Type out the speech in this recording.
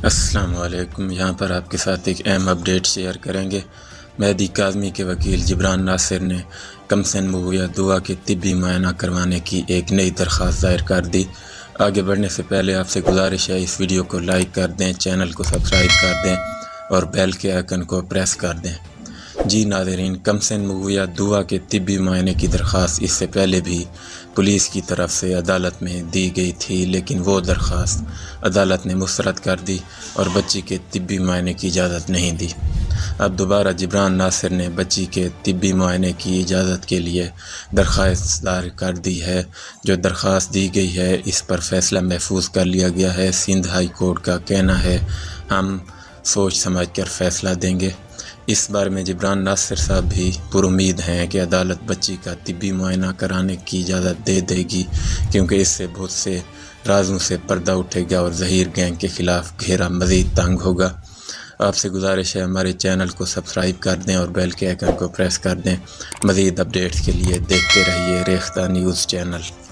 السلام علیکم۔ یہاں پر آپ کے ساتھ ایک اہم اپڈیٹ شیئر کریں گے۔ مہدی کاظمی کے وکیل جبران ناصر نے کمسن مغویہ دعا کے طبی معائنہ کروانے کی ایک نئی درخواست دائر کر دی۔ آگے بڑھنے سے پہلے آپ سے گزارش ہے اس ویڈیو کو لائک کر دیں، چینل کو سبسکرائب کر دیں اور بیل کے آئیکن کو پریس کر دیں۔ جی ناظرین، کمسن مغویہ دعا کے طبی معائنے کی درخواست اس سے پہلے بھی پولیس کی طرف سے عدالت میں دی گئی تھی، لیکن وہ درخواست عدالت نے مسترد کر دی اور بچی کے طبی معائنے کی اجازت نہیں دی۔ اب دوبارہ جبران ناصر نے بچی کے طبی معائنے کی اجازت کے لیے درخواست دائر کر دی ہے۔ جو درخواست دی گئی ہے اس پر فیصلہ محفوظ کر لیا گیا ہے۔ سندھ ہائی کورٹ کا کہنا ہے ہم سوچ سمجھ کر فیصلہ دیں گے۔ اس بارے میں جبران ناصر صاحب بھی پر امید ہیں کہ عدالت بچی کا طبی معائنہ کرانے کی اجازت دے دے گی، کیونکہ اس سے بہت سے رازوں سے پردہ اٹھے گا اور ظہیر گینگ کے خلاف گھیرا مزید تنگ ہوگا۔ آپ سے گزارش ہے ہمارے چینل کو سبسکرائب کر دیں اور بیل کے آئیکن کو پریس کر دیں۔ مزید اپڈیٹس کے لیے دیکھتے رہیے ریختہ نیوز چینل۔